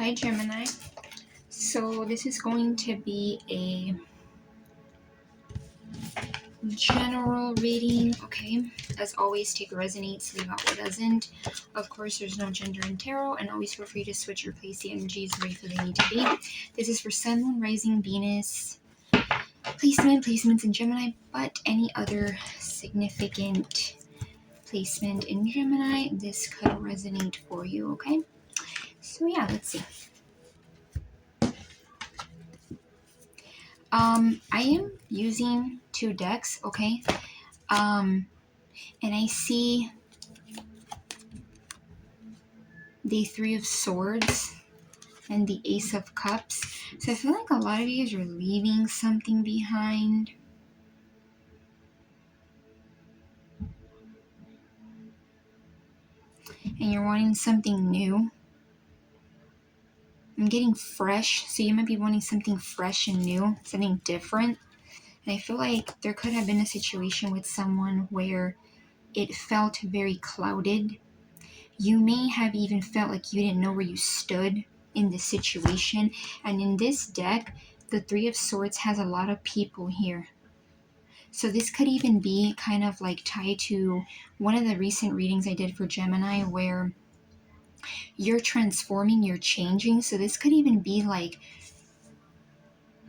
Hi Gemini. So this is going to be a general reading, okay? As always, take what resonates, leave out what doesn't. Of course, there's no gender in tarot, and always feel free to switch or place the energies where you feel they need to be. This is for Sun, Moon, Rising, Venus, placements in Gemini, but any other significant placement in Gemini, this could resonate for you, okay? So yeah, let's see. I am using two decks, okay? And I see the Three of Swords and the Ace of Cups. So I feel like a lot of you guys are leaving something behind. And you're wanting something new. I'm getting fresh, so you might be wanting something fresh and new, something different. And I feel like there could have been a situation with someone where it felt very clouded. You may have even felt like you didn't know where you stood in this situation. And in this deck, the Three of Swords has a lot of people here. So this could even be kind of like tied to one of the recent readings I did for Gemini where you're transforming, you're changing. So this could even be like,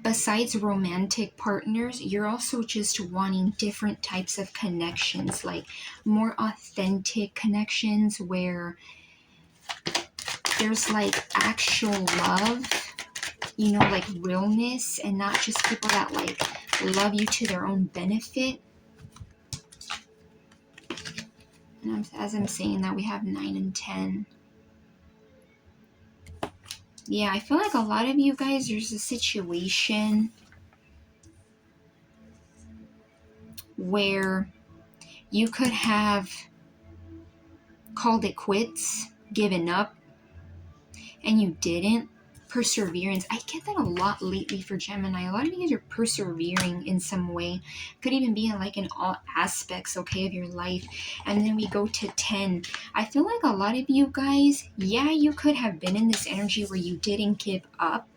besides romantic partners, you're also just wanting different types of connections, like more authentic connections where there's like actual love, you know, like realness, and not just people that like love you to their own benefit. And as I'm saying that, we have 9 and 10. Yeah, I feel like a lot of you guys, there's a situation where you could have called it quits, given up, and you didn't. Perseverance. I get that a lot lately for Gemini. A lot of you guys are persevering in some way. Could even be like in all aspects, okay, of your life. And then we go to 10. I feel like a lot of you guys, yeah, you could have been in this energy where you didn't give up.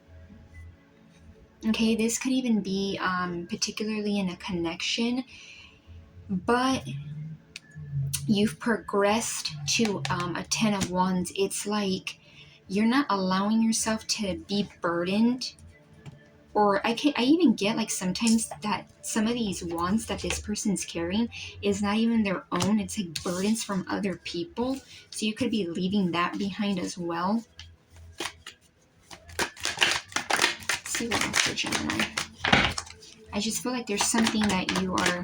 Okay, this could even be particularly in a connection, but you've progressed to a 10 of Wands. It's like you're not allowing yourself to be burdened, or I even get like sometimes that some of these wands that this person's carrying is not even their own. It's like burdens from other people. So you could be leaving that behind as well. Let's see what else for Gemini. I just feel like there's something that you are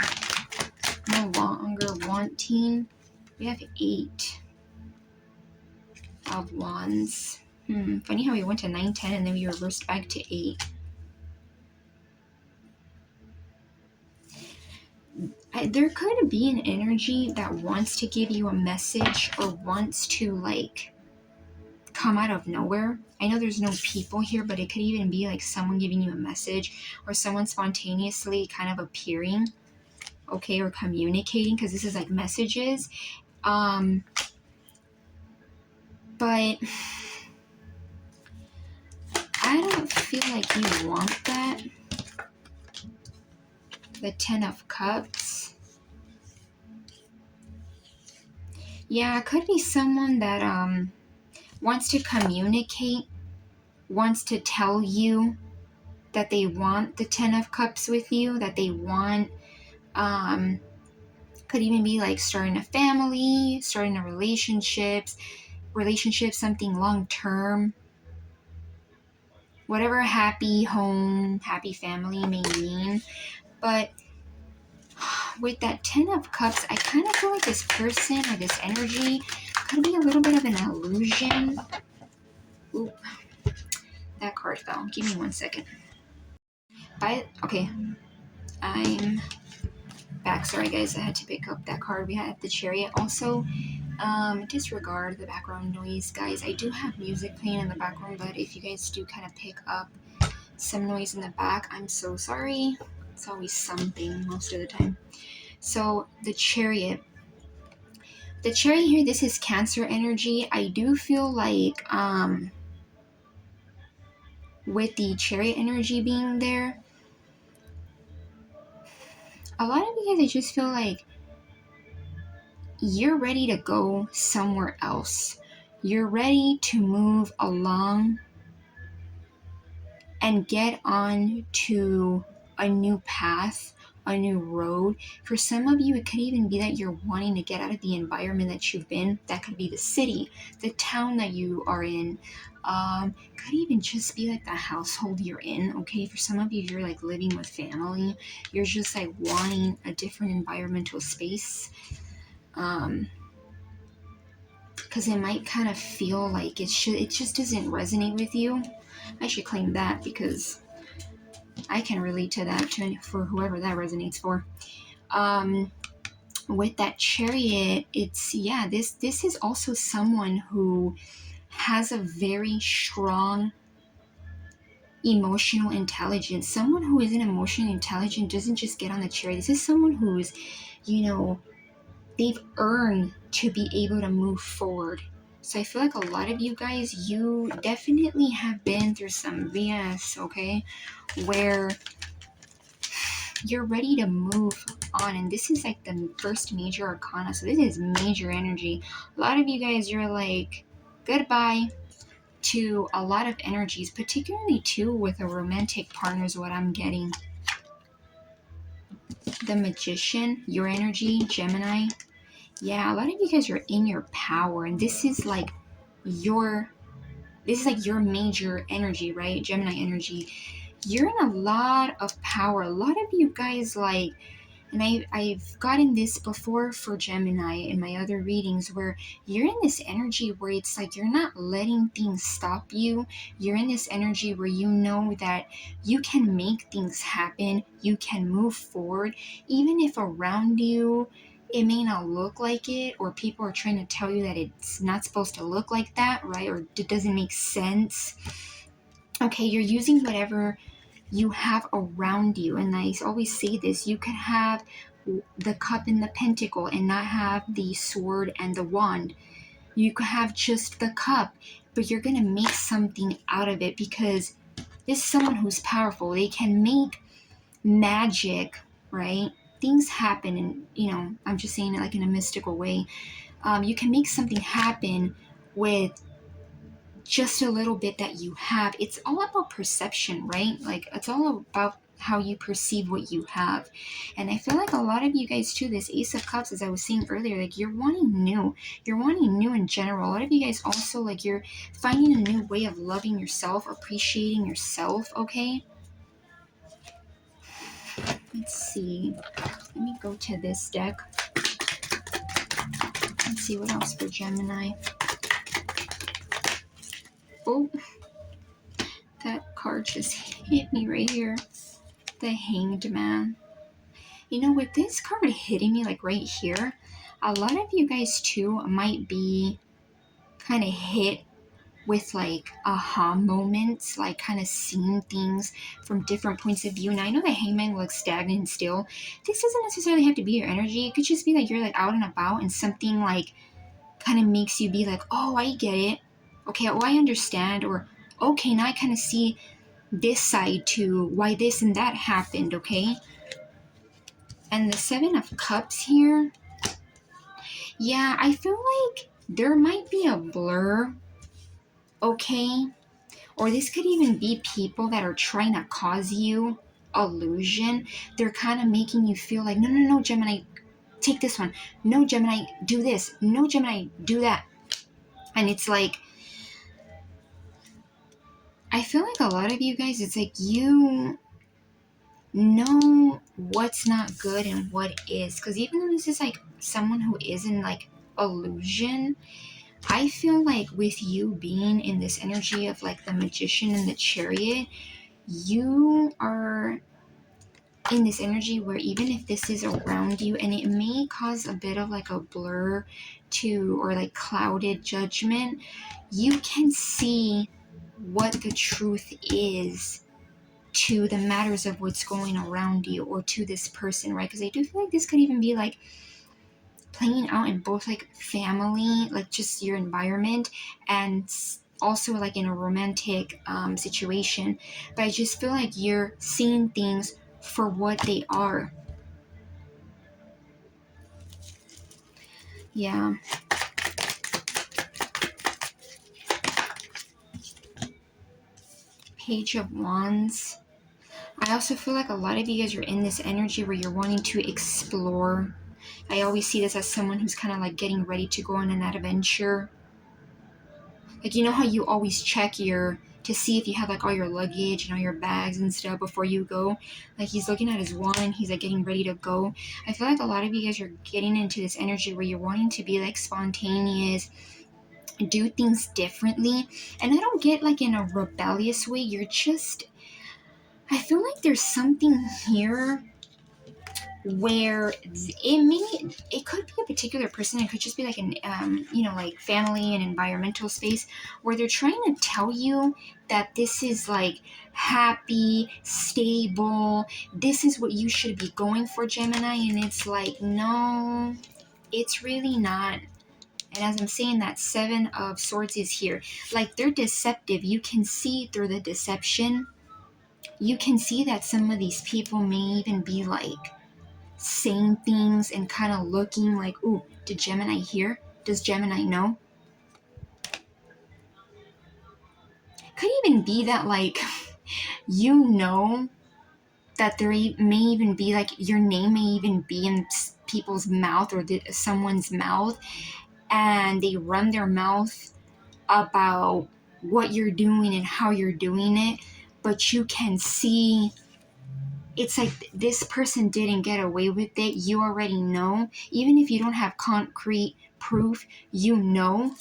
no longer wanting. We have 8 of Wands. Funny how we went to 9, 10, and then we reversed back to 8. There could be an energy that wants to give you a message or wants to like come out of nowhere. I know there's no people here, but it could even be like someone giving you a message or someone spontaneously kind of appearing, okay, or communicating, because this is like messages. But I don't feel like you want that. The 10 of Cups. Yeah, it could be someone that wants to communicate, wants to tell you that they want the 10 of Cups with you, that they want, could even be like starting a family, starting a relationship, something long-term. Whatever happy home, happy family may mean. But with that 10 of Cups, I kind of feel like this person or this energy could be a little bit of an illusion. Ooh, that card fell. Give me 1 second. Okay, I'm back. Sorry guys, I had to pick up that card. We had the Chariot. Also, disregard the background noise, guys. I do have music playing in the background, but if you guys do kind of pick up some noise in the back, I'm so sorry. It's always something most of the time. So the Chariot. The Chariot here, this is Cancer energy. I do feel like with the Chariot energy being there, a lot of you guys, I just feel like you're ready to go somewhere else. You're ready to move along and get on to a new path, a new road. For some of you, it could even be that you're wanting to get out of the environment that you've been. That could be the city, the town that you are in. Could even just be like the household you're in, okay? For some of you, you're like living with family. You're just like wanting a different environmental space. Because it might kind of feel like it just doesn't resonate with you. I should claim that because I can relate to that too, for whoever that resonates for. With that Chariot, it's, yeah, this is also someone who has a very strong emotional intelligence. Someone who isn't emotionally intelligent doesn't just get on the Chariot. This is someone who's, they've earned to be able to move forward. So I feel like a lot of you guys, you definitely have been through some BS, okay, where you're ready to move on. And this is like the first major arcana, so this is major energy. A lot of you guys, you're like goodbye to a lot of energies, particularly too with a romantic partner is what I'm getting. The Magician, your energy, Gemini. Yeah, a lot of you guys are in your power, and this is like your major energy, right? Gemini energy. You're in a lot of power. A lot of you guys, like, and I've gotten this before for Gemini in my other readings, where you're in this energy where it's like you're not letting things stop you. You're in this energy where you know that you can make things happen. You can move forward, even if around you it may not look like it, or people are trying to tell you that it's not supposed to look like that, right? Or it doesn't make sense. Okay, you're using whatever you have around you. And I always say this, you could have the cup and the pentacle and not have the sword and the wand. You could have just the cup, but you're going to make something out of it, because this is someone who's powerful. They can make magic, right? Things happen, and I'm just saying it like in a mystical way. You can make something happen with just a little bit that you have. It's all about perception, right? Like, it's all about how you perceive what you have. And I feel like a lot of you guys too, this Ace of Cups, as I was saying earlier, like you're wanting new in general. A lot of you guys also, like, you're finding a new way of loving yourself, appreciating yourself. Okay, let's see, let me go to this deck. Let's see what else for Gemini. Oh, that card just hit me right here. The Hanged Man. With this card hitting me like right here, a lot of you guys too might be kind of hit with like aha moments, like kind of seeing things from different points of view. And I know the Hangman looks stagnant and still. This doesn't necessarily have to be your energy. It could just be like you're like out and about and something like kind of makes you be like, oh, I get it. Okay, oh, I understand. Or, okay, now I kind of see this side to why this and that happened, okay? And the Seven of Cups here, yeah, I feel like there might be a blur, okay? Or this could even be people that are trying to cause you illusion. They're kind of making you feel like, no, Gemini, take this one. No, Gemini, do this. No, Gemini, do that. And it's like, I feel like a lot of you guys, it's like you know what's not good and what is. Because even though this is like someone who is in like illusion, I feel like with you being in this energy of like the Magician and the Chariot, you are in this energy where even if this is around you and it may cause a bit of like a blur to, or like clouded judgment, you can see what the truth is to the matters of what's going around you or to this person, right? Because I do feel like this could even be like playing out in both like family, like just your environment, and also like in a romantic situation, but I just feel like you're seeing things for what they are. Yeah. Page of Wands. I also feel like a lot of you guys are in this energy where you're wanting to explore. I always see this as someone who's kind of like getting ready to go on an adventure. Like, you know how you always check to see if you have like all your luggage and all your bags and stuff before you go? Like, he's looking at his wand and he's like getting ready to go. I feel like a lot of you guys are getting into this energy where you're wanting to be like spontaneous, do things differently. And I don't get like in a rebellious way. You're just, I feel like there's something here where it could be a particular person. It could just be like an like family and environmental space where they're trying to tell you that this is like happy, stable, this is what you should be going for, Gemini. And it's like, no, it's really not. And as I'm saying, that Seven of Swords is here. Like, they're deceptive. You can see through the deception. You can see that some of these people may even be like saying things and kind of looking like, ooh, did Gemini hear? Does Gemini know? Could even be that like, you know, that there may even be like, your name may even be in people's mouth or someone's mouth, and they run their mouth about what you're doing and how you're doing it, but you can see it's like this person didn't get away with it. You already know. Even if you don't have concrete proof, you know.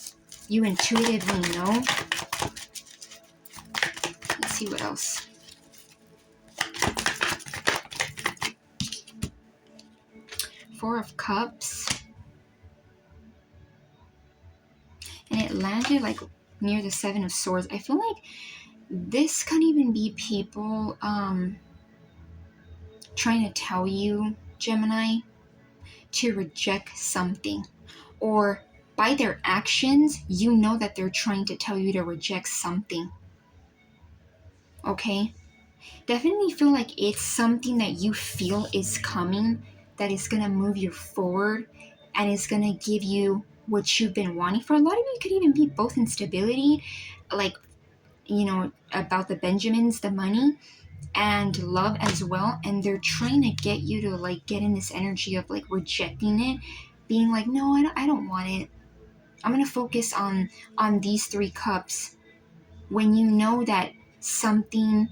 You intuitively know. Let's see what else. Four of Cups. And it landed like near the Seven of Swords. I feel like this could even be people trying to tell you, Gemini, to reject something. Or by their actions, you know that they're trying to tell you to reject something. Okay? Definitely feel like it's something that you feel is coming, that is going to move you forward and is going to give you what you've been wanting. For a lot of you, it could even be both instability, like, about the Benjamins, the money, and love as well. And they're trying to get you to like get in this energy of like rejecting it, being like, no, I don't want it. I'm going to focus on these three cups, when you know that something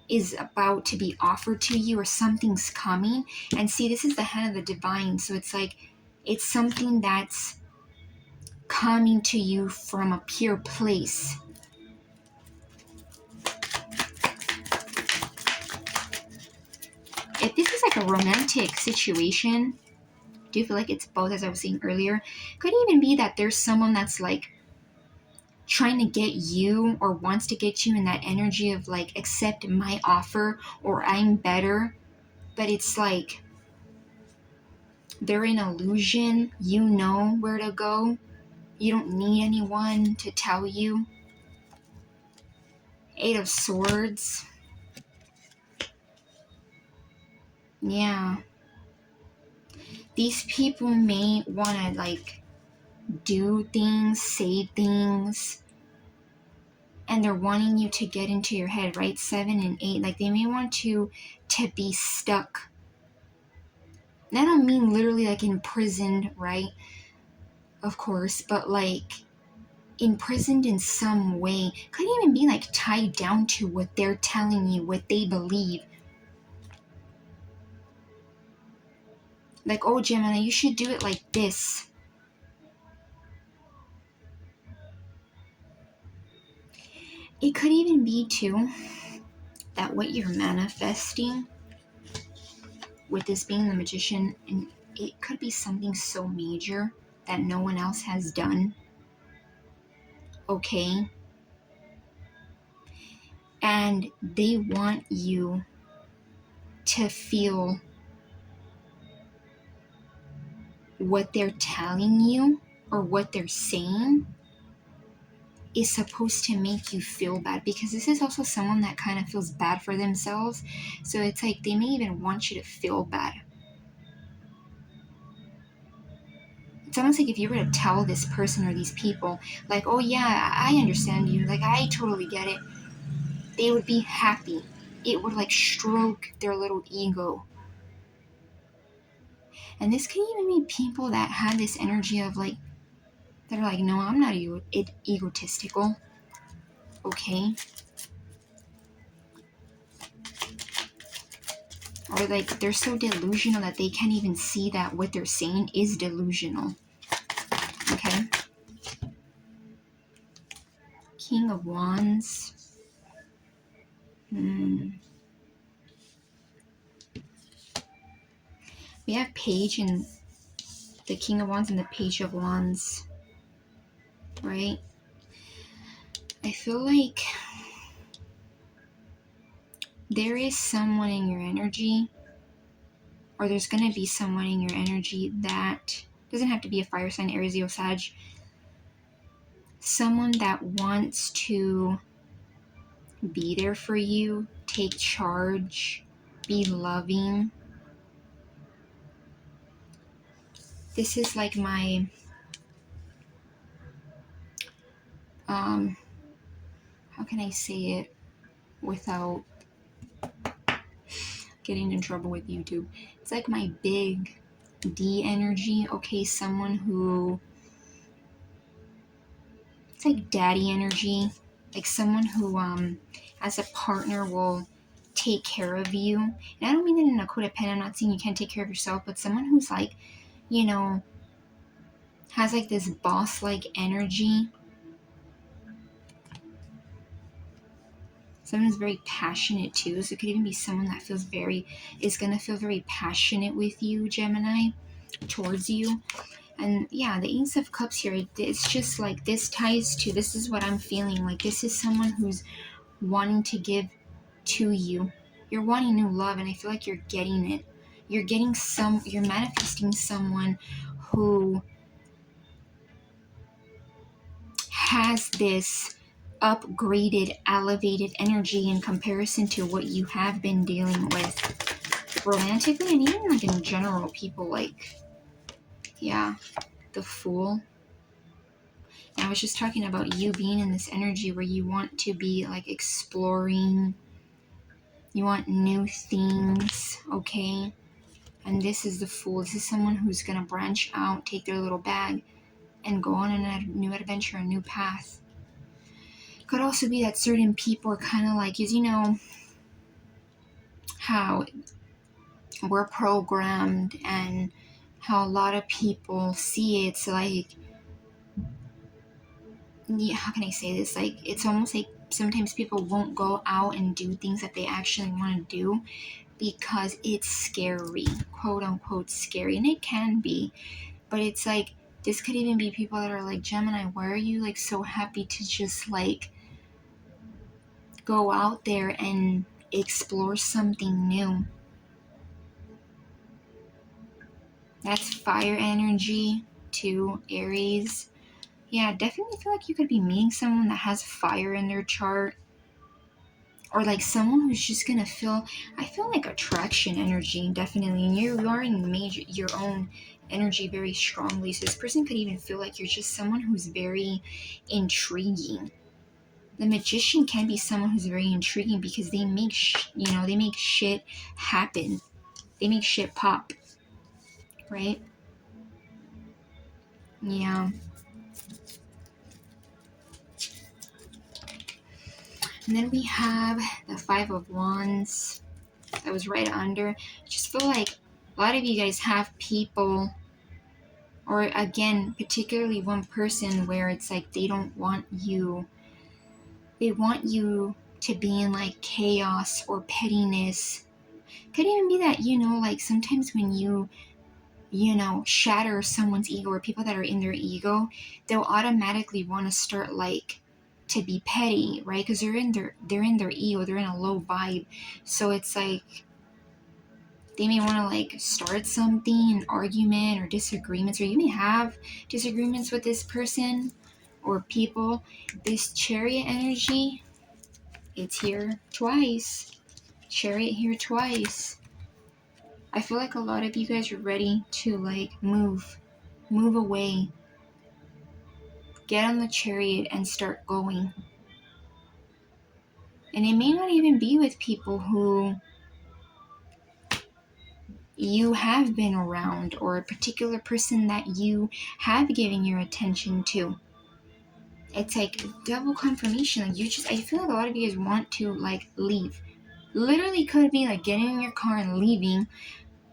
is about to be offered to you or something's coming. And see, this is the Hand of the Divine, so it's like it's something that's coming to you from a pure place. If this is like a romantic situation, do you feel like it's both, as I was saying earlier? Could even be that there's someone that's like trying to get you or wants to get you in that energy of like, accept my offer or I'm better. But it's like they're in illusion. You know where to go. You don't need anyone to tell you. Eight of Swords. Yeah. These people may want to like do things, say things, and they're wanting you to get into your head, right? 7 and 8. Like, they may want to be stuck. And I don't mean literally like imprisoned, right? Of course, but like imprisoned in some way. Could even be like tied down to what they're telling you, what they believe. Like, oh, Gemini, you should do it like this. It could even be too that what you're manifesting, with this being the Magician, and it could be something so major that no one else has done. Okay? And they want you to feel what they're telling you or what they're saying is supposed to make you feel bad, because this is also someone that kind of feels bad for themselves. So it's like they may even want you to feel bad. It's almost like if you were to tell this person or these people, like, oh yeah, I understand you, like I totally get it, they would be happy. It would like stroke their little ego. And this can even be people that have this energy of like, that are like, no, I'm not egotistical. Okay. Or like they're so delusional that they can't even see that what they're saying is delusional. Okay. King of Wands. We have Page and the King of Wands and the Page of Wands. Right? I feel like there is someone in your energy, or there's going to be someone in your energy that doesn't have to be a fire sign, Aries, Leo, Sag. Someone that wants to be there for you, take charge, be loving. This is like my how can I say it without getting in trouble with YouTube? It's like my big D energy. Okay, someone who, it's like daddy energy, like someone who as a partner will take care of you. And I don't mean that in a codependent, I'm not saying you can't take care of yourself, but someone who's like, you know, has like this boss like energy. Someone who's very passionate too. So it could even be someone that is gonna feel very passionate with you, Gemini, towards you. And yeah, the Ace of Cups here, it's just like this ties to, this is what I'm feeling. Like this is someone who's wanting to give to you. You're wanting new love, and I feel like you're getting it. You're manifesting someone who has this upgraded, elevated energy in comparison to what you have been dealing with romantically, and even like in general, people like, yeah, the Fool. And I was just talking about you being in this energy where you want to be like exploring, you want new things, okay? And this is the Fool. This is someone who's gonna branch out, take their little bag, and go on a new adventure, a new path. Could also be that certain people are kind of like, you know how we're programmed and how a lot of people see it. It's like, yeah, how can I say this? Like, it's almost like sometimes people won't go out and do things that they actually want to do because it's scary, quote unquote scary. And it can be, but it's like, this could even be people that are like, Gemini, why are you like so happy to just like go out there and explore something new? That's fire energy to Aries. Yeah, definitely feel like you could be meeting someone that has fire in their chart. Or like someone who's just gonna I feel like attraction energy, definitely. And you are in your own energy very strongly. So this person could even feel like you're just someone who's very intriguing. The Magician can be someone who's very intriguing because they make they make shit happen. They make shit pop. Right? Yeah. And then we have the Five of Wands that was right under. I just feel like a lot of you guys have people, or again, particularly one person where it's like they don't want you. They want you to be in like chaos or pettiness. Could even be that, like sometimes when you shatter someone's ego, or people that are in their ego, they'll automatically want to start like to be petty, right? Because they're in their ego, they're in a low vibe. So it's like they may want to like start something, an argument or disagreements, or you may have disagreements with this person, or people, this Chariot energy, it's here twice. Chariot here twice. I feel like a lot of you guys are ready to like move away. Get on the Chariot and start going. And it may not even be with people who you have been around, or a particular person that you have given your attention to. It's like double confirmation. Like I feel like a lot of you guys want to like leave. Literally could be like getting in your car and leaving,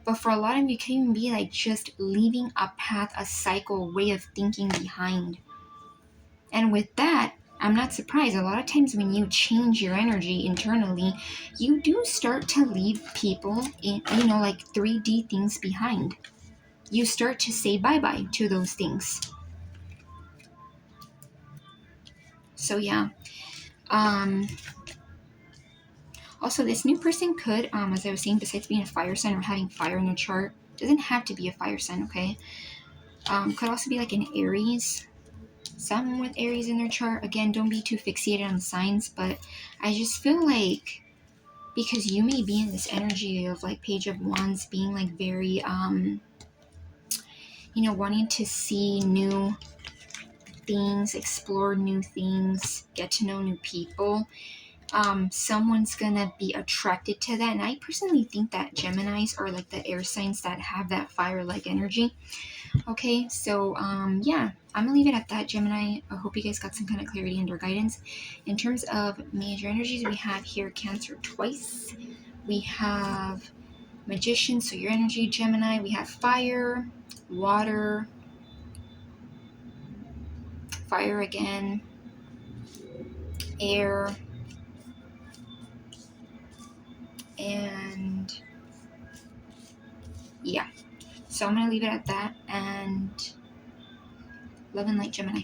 but for a lot of you, it could even be like just leaving a path, a cycle, a way of thinking behind. And with that, I'm not surprised. A lot of times when you change your energy internally, you do start to leave people in, like 3D things behind. You start to say bye-bye to those things. So yeah. Also, this new person could, as I was saying, besides being a fire sign or having fire in their chart, doesn't have to be a fire sign, okay? Could also be like an Aries. Someone with Aries in their chart. Again, don't be too fixated on signs, but I just feel like because you may be in this energy of like Page of Wands, being like very, wanting to see new things, explore new things, get to know new people. Someone's gonna be attracted to that, and I personally think that Geminis are like the air signs that have that fire-like energy. Okay, so yeah, I'm gonna leave it at that, Gemini. I hope you guys got some kind of clarity and or guidance. In terms of major energies, we have here Cancer twice. We have Magician, so your energy, Gemini. We have fire, water, fire again, air, and yeah. So I'm going to leave it at that, and love and light, Gemini.